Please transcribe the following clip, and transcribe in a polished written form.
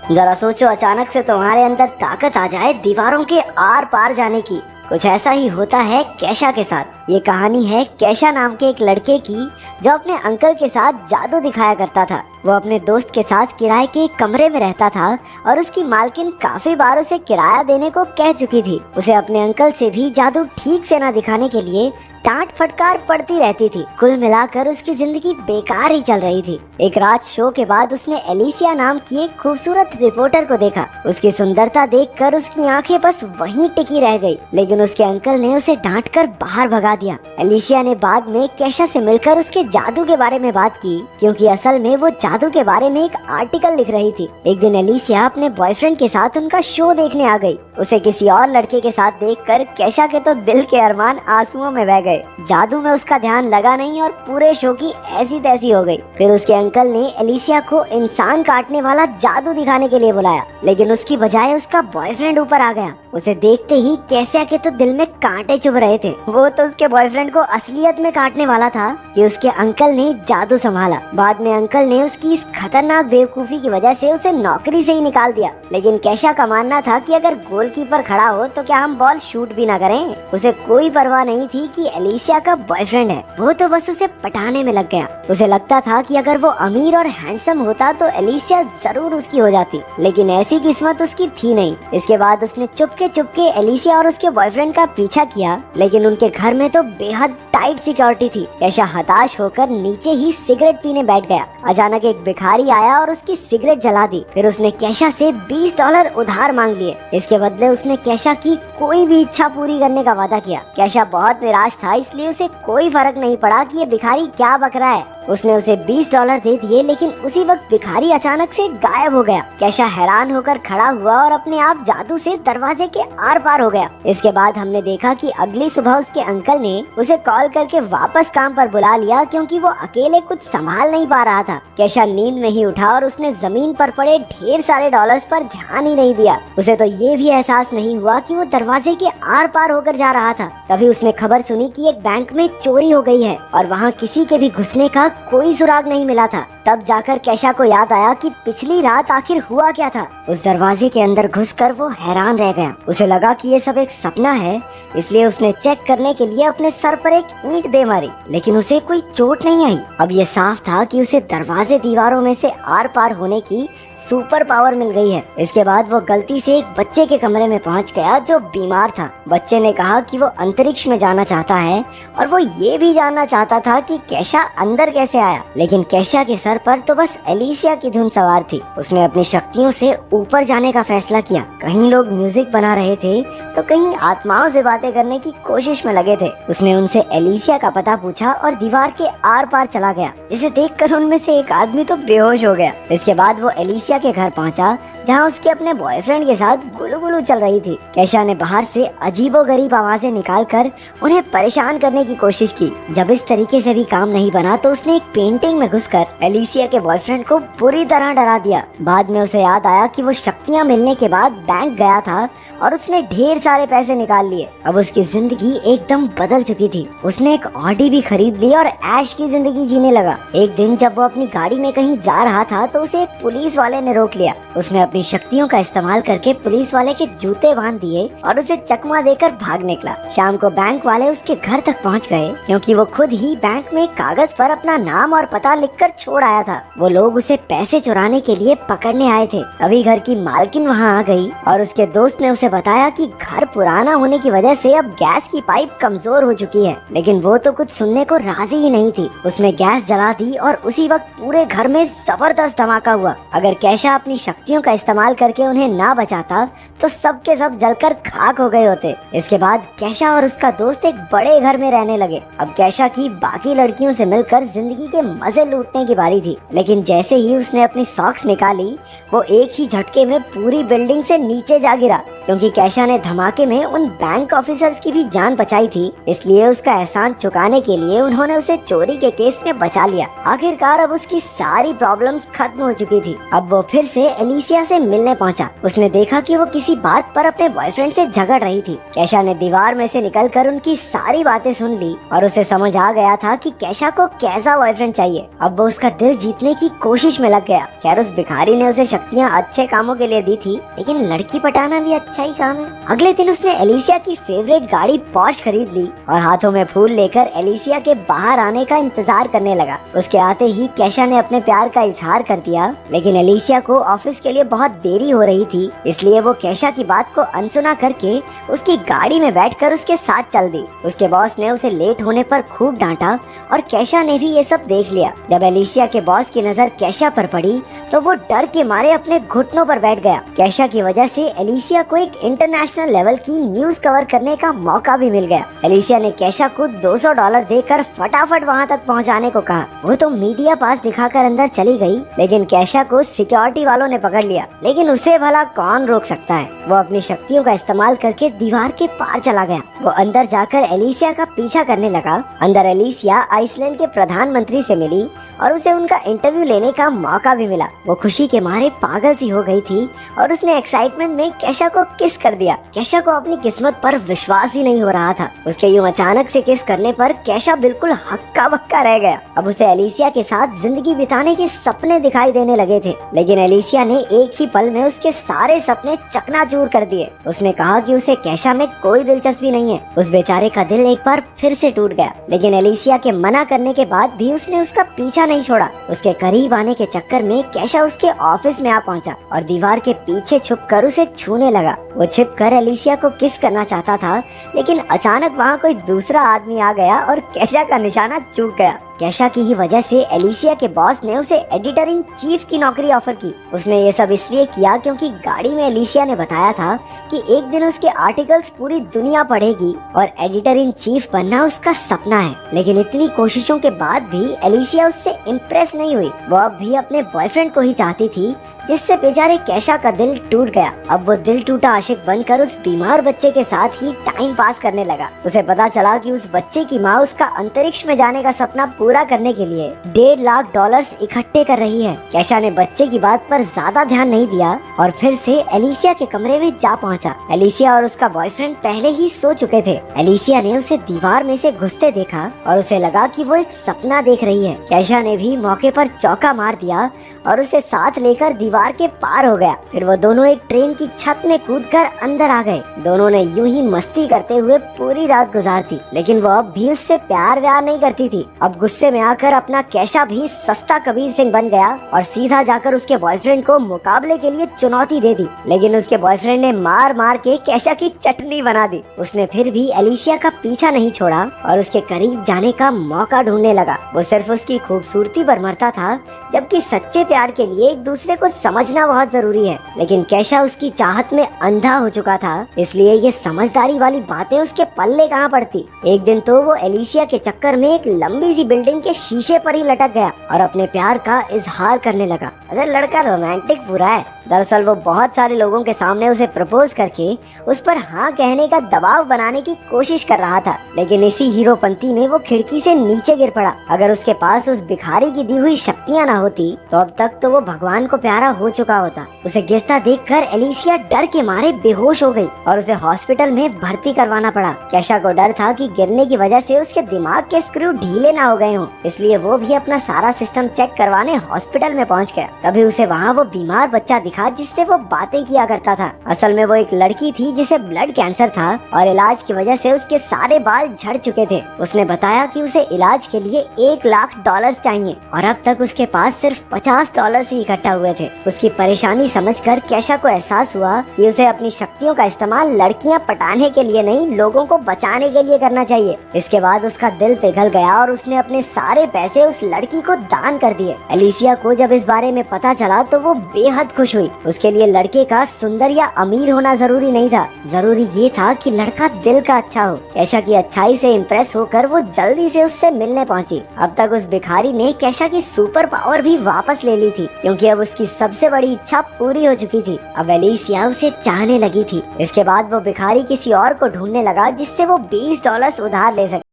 जरा सोचो, अचानक से तुम्हारे अंदर ताकत आ जाए दीवारों के आर पार जाने की। कुछ ऐसा ही होता है कैशा के साथ। ये कहानी है कैशा नाम के एक लड़के की जो अपने अंकल के साथ जादू दिखाया करता था। वो अपने दोस्त के साथ किराए के एक कमरे में रहता था और उसकी मालकिन काफी बार उसे किराया देने को कह चुकी थी। उसे अपने अंकल से भी जादू ठीक से न दिखाने के लिए डांट फटकार पड़ती रहती थी। कुल मिलाकर उसकी जिंदगी बेकार ही चल रही थी। एक रात शो के बाद उसने एलिसिया नाम की एक खूबसूरत रिपोर्टर को देखा। उसकी सुंदरता देखकर उसकी आंखें बस वहीं टिकी रह गई, लेकिन उसके अंकल ने उसे डांट कर बाहर भगा दिया। एलिसिया ने बाद में कैशा से मिलकर उसके जादू के बारे में बात की, क्योंकि असल में वो जादू के बारे में एक आर्टिकल लिख रही थी। एक दिन एलिसिया अपने बॉयफ्रेंड के साथ उनका शो देखने आ गई। उसे किसी और लड़के के साथ देखकर कैशा के तो दिल के अरमान आंसुओं में बह गए। जादू में उसका ध्यान लगा नहीं और पूरे शो की ऐसी तैसी हो गई। फिर उसके अंकल ने एलिसिया को इंसान काटने वाला जादू दिखाने के लिए बुलाया, लेकिन उसकी बजाय उसका बॉयफ्रेंड ऊपर आ गया। उसे देखते ही कैसिया के तो दिल में कांटे चुभ रहे थे। वो तो उसके बॉयफ्रेंड को असलियत में काटने वाला था कि उसके अंकल ने जादू संभाला। बाद में अंकल ने उसकी इस खतरनाक बेवकूफी की वजह से उसे नौकरी से ही निकाल दिया। लेकिन कैशा का मानना था कि अगर गोलकीपर खड़ा हो तो क्या हम बॉल शूट भी ना करें। उसे कोई परवाह नहीं थी कि एलिसिया का बॉयफ्रेंड है, वो तो बस उसे पटाने में लग गया। उसे लगता था कि अगर वो अमीर और हैंडसम होता तो एलिसिया जरूर उसकी हो जाती, लेकिन ऐसी किस्मत उसकी थी नहीं। इसके बाद उसने चुपके एलिसिया और उसके बॉयफ्रेंड का पीछा किया, लेकिन उनके घर में तो बेहद टाइट सिक्योरिटी थी। कैशा हताश होकर नीचे ही सिगरेट पीने बैठ गया। अचानक एक भिखारी आया और उसकी सिगरेट जला दी। फिर उसने कैशा से $20 उधार मांग लिए। इसके बदले उसने कैशा की कोई भी इच्छा पूरी करने का वादा किया। कैशा बहुत निराश था, इसलिए उसे कोई फर्क नहीं पड़ा कि ये भिखारी क्या बक रहा है। उसने उसे $20 दे दिए, लेकिन उसी वक्त भिखारी अचानक से गायब हो गया। कैशा हैरान होकर खड़ा हुआ और अपने आप जादू से दरवाजे के आर पार हो गया। इसके बाद हमने देखा कि अगली सुबह उसके अंकल ने उसे कॉल करके वापस काम पर बुला लिया, क्योंकि वो अकेले कुछ संभाल नहीं पा रहा था। कैशा नींद में ही उठा और उसने जमीन पर पड़े ढेर सारे डॉलर्स पर ध्यान ही नहीं दिया। उसे तो ये भी एहसास नहीं हुआ कि वो दरवाजे के आर पार होकर जा रहा था। तभी उसने खबर सुनी कि एक बैंक में चोरी हो गई है और वहाँ किसी के भी घुसने का कोई सुराग नहीं मिला था। तब जाकर कैशा को याद आया कि पिछली रात आखिर हुआ क्या था। उस दरवाजे के अंदर घुसकर वो हैरान रह गया। उसे लगा कि ये सब एक सपना है, इसलिए उसने चेक करने के लिए अपने सर पर एक ईंट दे मारी, लेकिन उसे कोई चोट नहीं आई। अब ये साफ था कि उसे दरवाजे दीवारों में से आर पार होने की सुपर पावर मिल गई है। इसके बाद वो गलती से एक बच्चे के कमरे में पहुंच गया जो बीमार था। बच्चे ने कहा कि वो अंतरिक्ष में जाना चाहता है और वो ये भी जानना चाहता था कि कैशा अंदर कैसे आया। लेकिन कैशा के सर पर तो बस एलिसिया की धुन सवार थी। उसने अपनी शक्तियों से ऊपर जाने का फैसला किया। कहीं लोग म्यूजिक बना रहे थे तो कहीं आत्माओं से बातें करने की कोशिश में लगे थे। उसने उनसे एलिसिया का पता पूछा और दीवार के आर पार चला गया, जिसे देखकर उनमें से एक आदमी तो बेहोश हो गया। इसके बाद वो एलिसिया के घर पहुंचा, जहां उसके अपने बॉयफ्रेंड के साथ गुलू चल रही थी। कैशा ने बाहर से अजीबोगरीब आवाजें निकालकर उन्हें परेशान करने की कोशिश की। जब इस तरीके से भी काम नहीं बना तो उसने एक पेंटिंग में घुसकर एलिसिया के बॉयफ्रेंड को बुरी तरह डरा दिया। बाद में उसे याद आया कि वो शक्तियां मिलने के बाद बैंक गया था और उसने ढेर सारे पैसे निकाल लिए। अब उसकी जिंदगी एकदम बदल चुकी थी। उसने एक ऑडी भी खरीद ली और ऐश की जिंदगी जीने लगा। एक दिन जब वो अपनी गाड़ी में कहीं जा रहा था तो उसे एक पुलिस वाले ने रोक लिया। उसने अपनी शक्तियों का इस्तेमाल करके पुलिस वाले के जूते बांध दिए और उसे चकमा देकर भाग निकला। शाम को बैंक वाले उसके घर तक पहुंच गए, क्योंकि वो खुद ही बैंक में कागज पर अपना नाम और पता लिखकर छोड़ आया था। वो लोग उसे पैसे चुराने के लिए पकड़ने आए थे। तभी घर की मालकिन वहाँ आ गई और उसके दोस्त ने उसे बताया कि घर पुराना होने की वजह से अब गैस की पाइप कमजोर हो चुकी है। लेकिन वो तो कुछ सुनने को राजी ही नहीं थी। उसने गैस जला दी और उसी वक्त पूरे घर में जबरदस्त धमाका हुआ। अगर कैशा अपनी शक्तियों का इस्तेमाल करके उन्हें ना बचाता तो सब के सब जलकर खाक हो गए होते। इसके बाद कैशा और उसका दोस्त एक बड़े घर में रहने लगे। अब कैशा की बाकी लड़कियों से मिलकर जिंदगी के मजे लूटने की बारी थी। लेकिन जैसे ही उसने अपनी सॉक्स निकाली, वो एक ही झटके में पूरी बिल्डिंग से नीचे जा गिरा। क्योंकि कैशा ने धमाके में उन बैंक ऑफिसर्स की भी जान बचाई थी, इसलिए उसका एहसान चुकाने के लिए उन्होंने उसे चोरी के केस में बचा लिया। आखिरकार अब उसकी सारी प्रॉब्लम्स खत्म हो चुकी थी। अब वो फिर से एलिसिया से मिलने पहुंचा। उसने देखा कि वो किसी बात पर अपने बॉयफ्रेंड से झगड़ रही थी। कैशा ने दीवार में से निकलकर उनकी सारी बातें सुन ली और उसे समझ आ गया था कि कैशा को कैसा बॉयफ्रेंड चाहिए। अब वो उसका दिल जीतने की कोशिश में लग गया। खैर उस भिखारी ने उसे शक्तियाँ अच्छे कामों के लिए दी थी, लेकिन लड़की पटाना भी अच्छा ही काम है। अगले दिन उसने एलिसिया की फेवरेट गाड़ी पॉर्श खरीद ली और हाथों में फूल लेकर एलिसिया के बाहर आने का इंतजार करने लगा। उसके आते ही कैशा ने अपने प्यार का इजहार कर दिया, लेकिन एलिसिया को ऑफिस के लिए बहुत देरी हो रही थी, इसलिए वो कैशा की बात को अनसुना करके उसकी गाड़ी में बैठकर उसके साथ चल दी। उसके बॉस ने उसे लेट होने पर खूब डांटा और कैशा ने भी ये सब देख लिया। जब एलिसिया के बॉस की नजर कैशा पर पड़ी तो वो डर के मारे अपने घुटनों पर बैठ गया। कैशा की वजह से एलिसिया को एक इंटरनेशनल लेवल की न्यूज कवर करने का मौका भी मिल गया। एलिसिया ने कैशा को $200 देकर फटाफट वहां तक पहुंचाने को कहा। वो तो मीडिया पास दिखाकर अंदर चली गई, लेकिन कैशा को सिक्योरिटी वालों ने पकड़ लिया। लेकिन उसे भला कौन रोक सकता है। वो अपनी शक्तियों का इस्तेमाल करके दीवार के पार चला गया। वो अंदर जाकर एलिसिया का पीछा करने लगा। अंदर एलिसिया आइसलैंड के प्रधानमंत्री से मिली और उसे उनका इंटरव्यू लेने का मौका भी मिला। वो खुशी के मारे पागल सी हो गई थी और उसने एक्साइटमेंट में कैशा को किस कर दिया। कैशा को अपनी किस्मत पर विश्वास ही नहीं हो रहा था। उसके यूं अचानक से किस करने पर कैशा बिल्कुल हक्का बक्का रह गया। अब उसे एलिसिया के साथ जिंदगी बिताने के सपने दिखाई देने लगे थे, लेकिन एलिसिया ने एक ही पल में उसके सारे सपने चकनाचूर कर दिए। उसने कहा कि उसे कैशा में कोई दिलचस्पी नहीं है। उस बेचारे का दिल एक बार फिर से टूट गया, लेकिन एलिसिया के मना करने के बाद भी उसने उसका पीछा नहीं छोड़ा। उसके करीब आने के चक्कर में कैशा उसके ऑफिस में आ पहुंचा और दीवार के पीछे छुपकर उसे छूने लगा। वो छिपकर एलिसिया को किस करना चाहता था, लेकिन अचानक वहाँ कोई दूसरा आदमी आ गया और कैशा का निशाना चूक गया। कैशा की ही वजह से एलिसिया के बॉस ने उसे एडिटर इन चीफ की नौकरी ऑफर की। उसने ये सब इसलिए किया क्योंकि गाड़ी में एलिसिया ने बताया था कि एक दिन उसके आर्टिकल्स पूरी दुनिया पढ़ेगी और एडिटर इन चीफ बनना उसका सपना है। लेकिन इतनी कोशिशों के बाद भी एलिसिया उससे इम्प्रेस नहीं हुई। वो अब भी अपने बॉयफ्रेंड को ही चाहती थी, जिससे बेचारे कैशा का दिल टूट गया। अब वो दिल टूटा आशिक बनकर उस बीमार बच्चे के साथ ही टाइम पास करने लगा। उसे पता चला कि उस बच्चे की माँ उसका अंतरिक्ष में जाने का सपना पूरा करने के लिए $1.5 लाख इकट्ठे कर रही है। कैशा ने बच्चे की बात पर ज्यादा ध्यान नहीं दिया और फिर से एलिसिया के कमरे में जा पहुंचा। एलिसिया और उसका बॉयफ्रेंड पहले ही सो चुके थे। एलिसिया ने उसे दीवार में से घुसते देखा और उसे लगा कि वो एक सपना देख रही है। कैशा ने भी मौके पर चौका मार दिया और उसे साथ लेकर दीवार के पार हो गया। फिर वो दोनों एक ट्रेन की छत में कूदकर अंदर आ गए। दोनों ने यूं ही मस्ती करते हुए पूरी रात गुजारती, लेकिन वो अब भी उससे प्यार व्यार नहीं करती थी। अब गुस्से में आकर अपना कैशा भी सस्ता कबीर सिंह बन गया और सीधा जाकर उसके बॉयफ्रेंड को मुकाबले के लिए चुनौती दे दी। लेकिन उसके बॉयफ्रेंड ने मार मार के कैशा की चटनी बना दी। उसने फिर भी एलिसिया का पीछा नहीं छोड़ा और उसके करीब जाने का मौका ढूंढने लगा। वो सिर्फ उसकी खूबसूरती पर मरता था, जबकि सच्चे प्यार के लिए एक दूसरे को समझना बहुत जरूरी है। लेकिन कैशा उसकी चाहत में अंधा हो चुका था, इसलिए ये समझदारी वाली बातें उसके पल्ले कहाँ पड़ती। एक दिन तो वो एलिसिया के चक्कर में एक लंबी सी बिल्डिंग के शीशे पर ही लटक गया और अपने प्यार का इजहार करने लगा। अरे लड़का रोमांटिक पूरा है। दरअसल वो बहुत सारे लोगों के सामने उसे प्रपोज करके उस पर हाँ कहने का दबाव बनाने की कोशिश कर रहा था, लेकिन इसी हीरोपंती में वो खिड़की से नीचे गिर पड़ा। अगर उसके पास उस भिखारी की दी हुई शक्तियाँ न होती तो अब तक तो वो भगवान को प्यारा हो चुका होता। उसे गिरता देखकर एलिसिया डर के मारे बेहोश हो गई और उसे हॉस्पिटल में भर्ती करवाना पड़ा। कैशा को डर था कि गिरने की वजह से उसके दिमाग के स्क्रू ढीले ना हो गए हों, इसलिए वो भी अपना सारा सिस्टम चेक करवाने हॉस्पिटल में पहुंच गया। तभी उसे वहाँ वो बीमार बच्चा दिखा जिससे वो बातें किया करता था। असल में वो एक लड़की थी जिसे ब्लड कैंसर था और इलाज की वजह से उसके सारे बाल झड़ चुके थे। उसने बताया कि उसे इलाज के लिए $1 लाख चाहिए और अब तक उसके पास सिर्फ $50 ही इकट्ठा हुए थे। उसकी परेशानी समझकर कैशा को एहसास हुआ कि उसे अपनी शक्तियों का इस्तेमाल लड़कियां पटाने के लिए नहीं, लोगों को बचाने के लिए करना चाहिए। इसके बाद उसका दिल पिघल गया और उसने अपने सारे पैसे उस लड़की को दान कर दिए। एलिसिया को जब इस बारे में पता चला तो वो बेहद खुश हुई। हुई। उसके लिए लड़के का सुंदर या अमीर होना जरूरी नहीं था, जरूरी ये था कि लड़का दिल का अच्छा हो। कैशा की अच्छाई से इम्प्रेस होकर वो जल्दी से उससे मिलने पहुंची। अब तक उस भिखारी ने कैशा की सुपर पावर भी वापस ले ली थी, क्योंकि अब उसकी सबसे बड़ी इच्छा पूरी हो चुकी थी। अब एलिसिया उसे चाहने लगी थी। इसके बाद वो भिखारी किसी और को ढूंढने लगा जिससे वो $20 उधार ले सके।